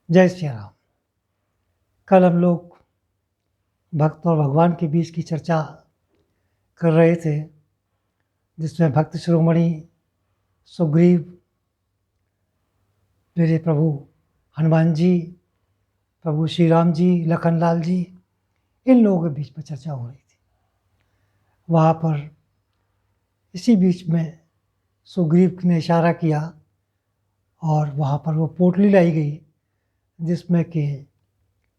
जय श्री राम। कल हम लोग भक्त और भगवान के बीच की चर्चा कर रहे थे, जिसमें भक्त शिरोमणि सुग्रीव, मेरे प्रभु हनुमान जी, प्रभु श्री राम जी, लखनलाल जी, इन लोगों के बीच में चर्चा हो रही थी। वहाँ पर इसी बीच में सुग्रीव ने इशारा किया और वहाँ पर वो पोटली लाई गई, जिसमें कि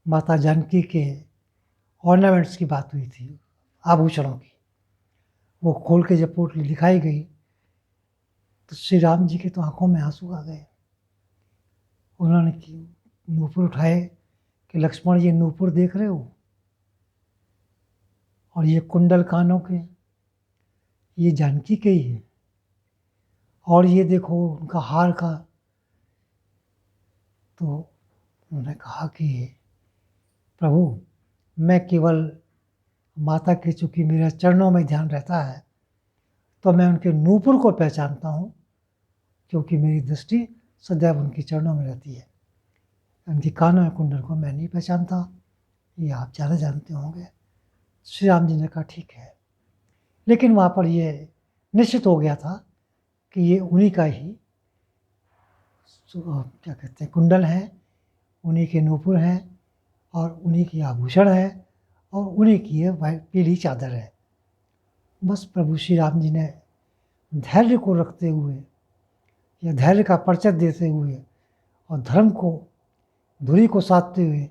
माता जानकी के ऑर्नामेंट्स की बात हुई थी, आभूषणों की। वो खोल के जब पोटली दिखाई गई तो श्री राम जी की तो आंखों में आंसू आ गए। उन्होंने नूपुर उठाए कि लक्ष्मण, ये नूपुर देख रहे हो, और ये कुंडल कानों के, ये जानकी के ही है, और ये देखो उनका हार का। तो उन्होंने कहा कि प्रभु, मैं केवल माता के, चूँकि मेरा चरणों में ध्यान रहता है, तो मैं उनके नूपुर को पहचानता हूँ, क्योंकि मेरी दृष्टि सदैव उनके चरणों में रहती है। उनकी कानों में कुंडल को मैं नहीं पहचानता, ये आप ज़्यादा जानते होंगे। श्री राम जी ने कहा ठीक है, लेकिन वहाँ पर ये निश्चित हो गया था कि ये उन्हीं का ही क्या कहते हैं कुंडल है, उन्हीं के नूपुर हैं, और उन्हीं की आभूषण है, और उन्हीं की ये पीली चादर है। बस प्रभु श्री राम जी ने धैर्य को रखते हुए, या धैर्य का परिचय देते हुए और धर्म को, धुरी को साधते हुए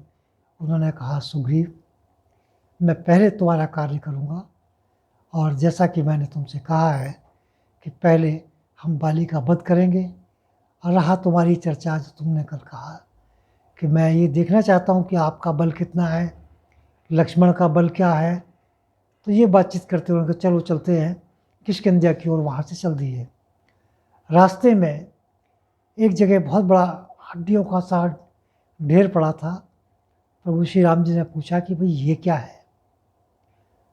उन्होंने कहा, सुग्रीव, मैं पहले तुम्हारा कार्य करूँगा, और जैसा कि मैंने तुमसे कहा है कि पहले हम बाली का वध करेंगे। और रहा तुम्हारी चर्चा, जो तुमने कल कहा कि मैं ये देखना चाहता हूँ कि आपका बल कितना है, लक्ष्मण का बल क्या है, तो ये बातचीत करते हुए चलो चलते हैं किष्किंध्या की ओर। वहाँ से चल दिए। रास्ते में एक जगह बहुत बड़ा हड्डियों का सा ढेर पड़ा था। प्रभु श्री राम जी ने पूछा कि भाई ये क्या है।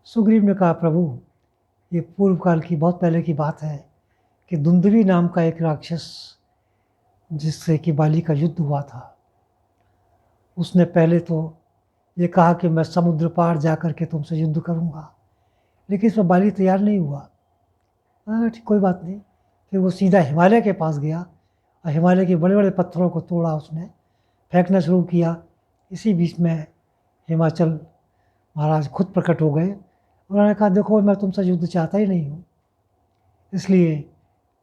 सुग्रीव ने कहा, प्रभु, ये पूर्व काल की, बहुत पहले की बात है कि दुंदुभी नाम का एक राक्षस, जिससे कि बाली का युद्ध हुआ था, उसने पहले तो ये कहा कि मैं समुद्र पार जा कर के तुमसे युद्ध करूंगा, लेकिन इसमें बाली तैयार नहीं हुआ। ठीक, कोई बात नहीं। फिर वो सीधा हिमालय के पास गया और हिमालय के बड़े बड़े पत्थरों को तोड़ा, उसने फेंकना शुरू किया। इसी बीच में हिमाचल महाराज खुद प्रकट हो गए। उन्होंने कहा, देखो, मैं तुमसे युद्ध चाहता ही नहीं हूँ, इसलिए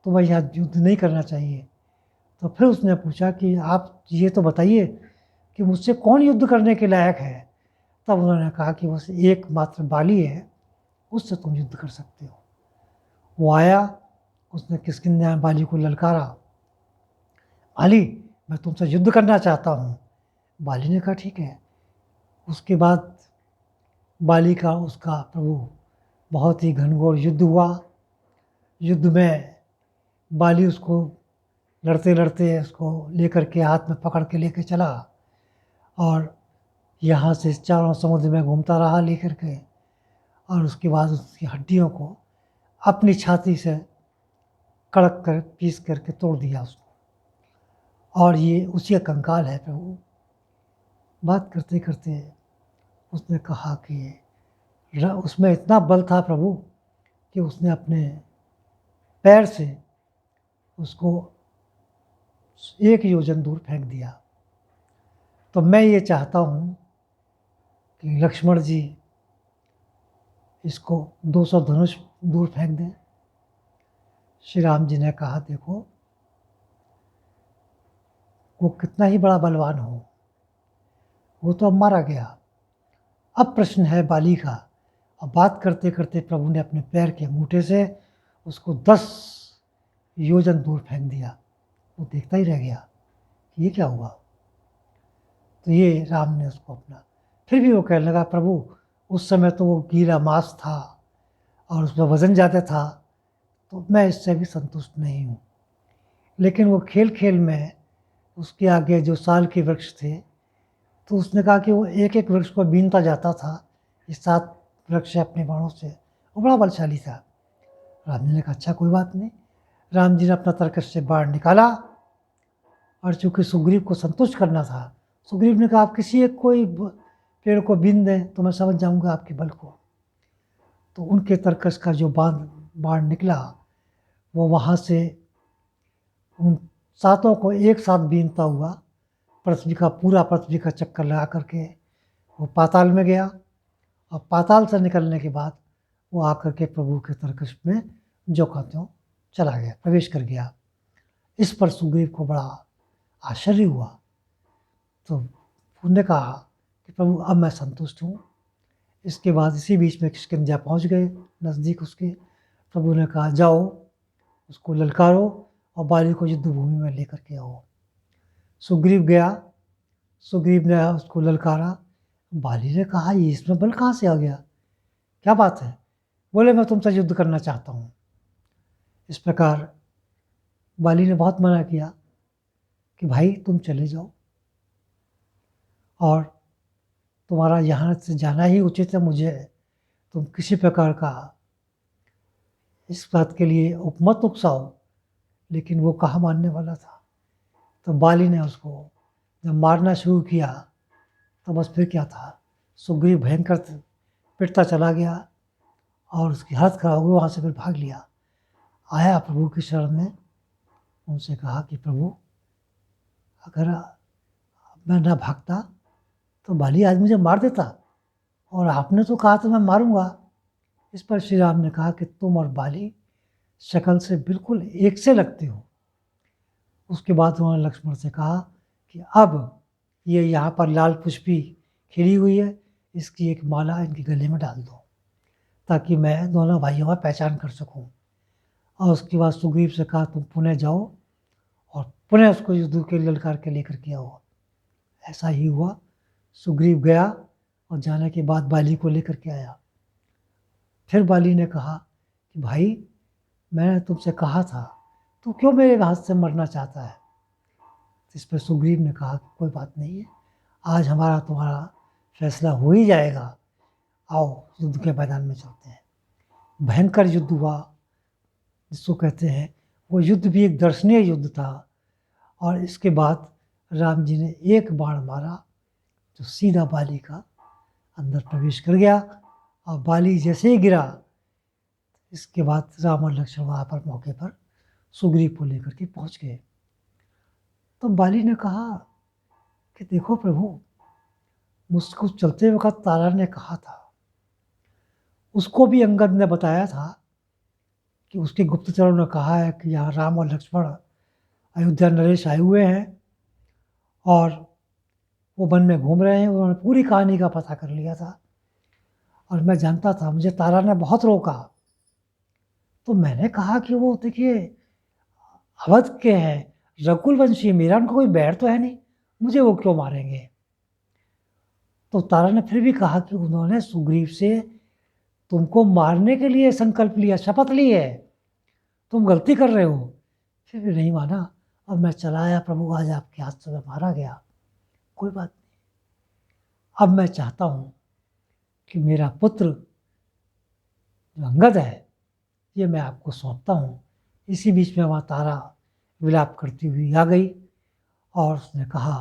तुम्हें यहाँ युद्ध नहीं करना चाहिए। तो फिर उसने पूछा कि आप ये तो बताइए कि मुझसे कौन युद्ध करने के लायक है। तब उन्होंने कहा कि बस एकमात्र बाली है, उससे तुम युद्ध कर सकते हो। वो आया, उसने किष्किंध्या में बाली को ललकारा, बाली, मैं तुमसे युद्ध करना चाहता हूँ। बाली ने कहा ठीक है। उसके बाद बाली का, उसका प्रभु, बहुत ही घनघोर युद्ध हुआ। युद्ध में बाली उसको लड़ते लड़ते उसको लेकर के हाथ में पकड़ के लेके चला, और यहाँ से चारों समुद्र में घूमता रहा लेकर के, और उसके बाद उसकी हड्डियों को अपनी छाती से कड़क कर पीस करके तोड़ दिया उसको, और ये उसी का कंकाल है प्रभु। बात करते करते उसने कहा कि उसमें इतना बल था प्रभु कि उसने अपने पैर से उसको 1 योजन दूर फेंक दिया। तो मैं ये चाहता हूँ कि लक्ष्मण जी इसको 200 धनुष दूर फेंक दें। श्री राम जी ने कहा, देखो, वो कितना ही बड़ा बलवान हो, वो तो अब मारा गया, अब प्रश्न है बाली का। और बात करते करते प्रभु ने अपने पैर के अंगूठे से उसको 10 योजन दूर फेंक दिया। वो देखता ही रह गया कि ये क्या हुआ। तो ये राम ने उसको अपना, फिर भी वो कहने लगा, प्रभु, उस समय तो वो गीला मांस था और उसमें वज़न ज़्यादा था, तो मैं इससे भी संतुष्ट नहीं हूँ। लेकिन वो खेल खेल में उसके आगे जो साल के वृक्ष थे, तो उसने कहा कि वो एक एक वृक्ष को बीनता जाता था। ये 7 वृक्ष अपने बाणों से, वो बड़ा बलशाली था। राम जी ने कहा, अच्छा कोई बात नहीं। राम जी ने अपना तरकश से बाण निकाला, और चूँकि सुग्रीव को संतुष्ट करना था, सुग्रीव ने कहा, आप किसी एक कोई पेड़ को बीन दें तो मैं समझ जाऊंगा आपके बल को। तो उनके तरकस का जो बाण निकला वो वहाँ से उन सातों को एक साथ बीनता हुआ पूरा पृथ्वी का चक्कर लगा करके वो पाताल में गया, और पाताल से निकलने के बाद वो आकर के प्रभु के तरकश में जो का त्यों चला गया, प्रवेश कर गया। इस पर सुग्रीव को बड़ा आश्चर्य हुआ। तो उन्होंने कहा कि प्रभु अब मैं संतुष्ट हूँ। इसके बाद इसी बीच में किष्किंधा पहुँच गए नज़दीक उसके। प्रभु ने कहा, जाओ उसको ललकारो और बाली को युद्ध भूमि में लेकर के आओ। सुग्रीव गया, सुग्रीव ने उसको ललकारा। बाली ने कहा, ये इसमें बल कहाँ से आ गया, क्या बात है? बोले, मैं तुमसे युद्ध करना चाहता हूँ। इस प्रकार बाली ने बहुत मना किया कि भाई तुम चले जाओ, और तुम्हारा यहाँ से जाना ही उचित है, मुझे तुम किसी प्रकार का इस बात के लिए उपमत उकसाओ। लेकिन वो कहाँ मानने वाला था। तो बाली ने उसको जब मारना शुरू किया तो बस फिर क्या था, सुग्रीव भयंकर पिटता चला गया और उसकी हालत खराब हो गई। वहाँ से फिर भाग लिया, आया प्रभु की शरण में, उनसे कहा कि प्रभु अगर मैं ना भागता तो बाली आज मुझे मार देता, और आपने तो कहा तो मैं मारूंगा। इस पर श्री राम ने कहा कि तुम और बाली शक्ल से बिल्कुल एक से लगते हो। उसके बाद उन्होंने लक्ष्मण से कहा कि अब ये यहाँ पर लाल पुष्पी खिली हुई है, इसकी एक माला इनके गले में डाल दो ताकि मैं दोनों भाइयों में पहचान कर सकूं। और उसके बाद सुग्रीव से कहा, तुम पुनः जाओ और पुनः उसको युद्ध के ललकार के लेकर के आओ। ऐसा ही हुआ। सुग्रीव गया और जाने के बाद बाली को लेकर के आया। फिर बाली ने कहा कि भाई मैंने तुमसे कहा था, तू क्यों मेरे हाथ से मरना चाहता है? इस पर सुग्रीव ने कहा कि कोई बात नहीं है, आज हमारा तुम्हारा फैसला हो ही जाएगा, आओ युद्ध के मैदान में चलते हैं। भयंकर युद्ध हुआ जिसको कहते हैं, वो युद्ध भी एक दर्शनीय युद्ध था। और इसके बाद राम जी ने एक बाण मारा जो सीधा बाली का अंदर प्रवेश कर गया, और बाली जैसे ही गिरा, इसके बाद राम और लक्ष्मण वहाँ पर मौके पर सुग्रीव को लेकर के पहुँच गए। तो बाली ने कहा कि देखो प्रभु, मुझको चलते वक्त तारा ने कहा था, उसको भी अंगद ने बताया था कि उसके गुप्तचरों ने कहा है कि यहाँ राम और लक्ष्मण अयोध्या नरेश आए हुए हैं और वो वन में घूम रहे हैं। उन्होंने पूरी कहानी का पता कर लिया था और मैं जानता था, मुझे तारा ने बहुत रोका। तो मैंने कहा कि वो देखिए अवध के हैं, रघुवंशी, मेरा उनको कोई बैर तो है नहीं, मुझे वो क्यों मारेंगे? तो तारा ने फिर भी कहा कि उन्होंने सुग्रीव से तुमको मारने के लिए संकल्प लिया, शपथ ली है, तुम गलती कर रहे हो। फिर भी नहीं माना। अब मैं चला आया प्रभु, आज आपके हाथ से मैं मारा गया, कोई बात नहीं। अब मैं चाहता हूँ कि मेरा पुत्र जो अंगद है, ये मैं आपको सौंपता हूँ। इसी बीच में वहाँ तारा विलाप करती हुई आ गई और उसने कहा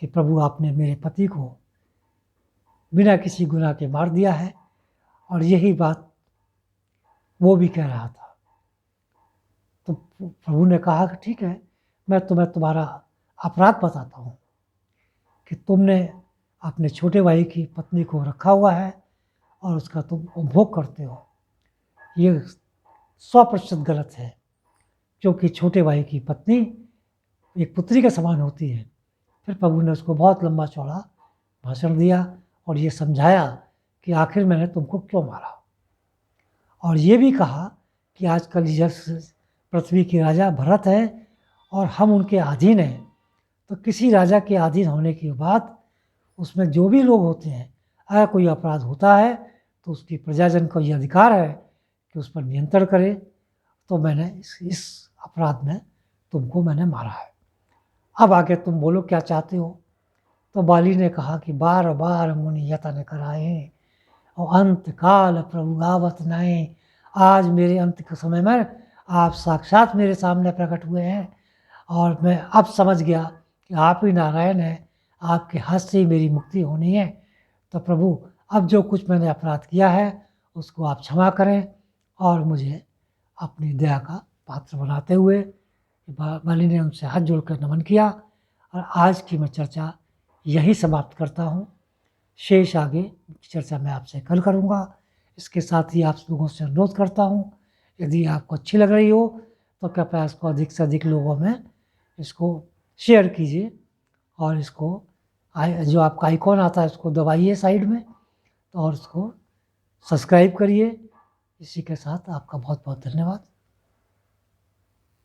कि प्रभु आपने मेरे पति को बिना किसी गुनाह के मार दिया है। और यही बात वो भी कह रहा था। तो प्रभु ने कहा कि ठीक है, मैं तुम्हें तुम्हारा अपराध बताता हूँ कि तुमने अपने छोटे भाई की पत्नी को रखा हुआ है और उसका तुम उपभोग करते हो। ये 100% गलत है, क्योंकि छोटे भाई की पत्नी एक पुत्री के समान होती है। फिर प्रभु ने उसको बहुत लंबा चौड़ा भाषण दिया और ये समझाया कि आखिर मैंने तुमको क्यों मारा। और ये भी कहा कि आजकल यश पृथ्वी के राजा भरत हैं और हम उनके अधीन हैं, तो किसी राजा के अधीन होने के बाद उसमें जो भी लोग होते हैं, अगर कोई अपराध होता है तो उसकी प्रजाजन को ये अधिकार है कि उस पर नियंत्रण करे। तो मैंने इस अपराध में तुमको मैंने मारा है। अब आगे तुम बोलो क्या चाहते हो। तो बाली ने कहा कि बार बार मुनि यतन कराए और अंत काल प्रभु आवत नाए। आज मेरे अंत के समय में आप साक्षात मेरे सामने प्रकट हुए हैं और मैं अब समझ गया कि आप ही नारायण हैं, आपके हाथ से ही मेरी मुक्ति होनी है। तो प्रभु, अब जो कुछ मैंने अपराध किया है उसको आप क्षमा करें और मुझे अपनी दया का पात्र बनाते हुए बाली ने उनसे हाथ जोड़कर नमन किया और आज की मैं चर्चा यही समाप्त करता हूँ। शेष आगे की चर्चा मैं आपसे कल करूँगा। इसके साथ ही आप लोगों से अनुरोध करता हूँ, यदि आपको अच्छी लग रही हो तो कृपया इसको अधिक से अधिक लोगों में इसको शेयर कीजिए और इसको जो आपका आइकॉन आता है उसको दबाइए साइड में और उसको सब्सक्राइब करिए। इसी के साथ आपका बहुत बहुत धन्यवाद।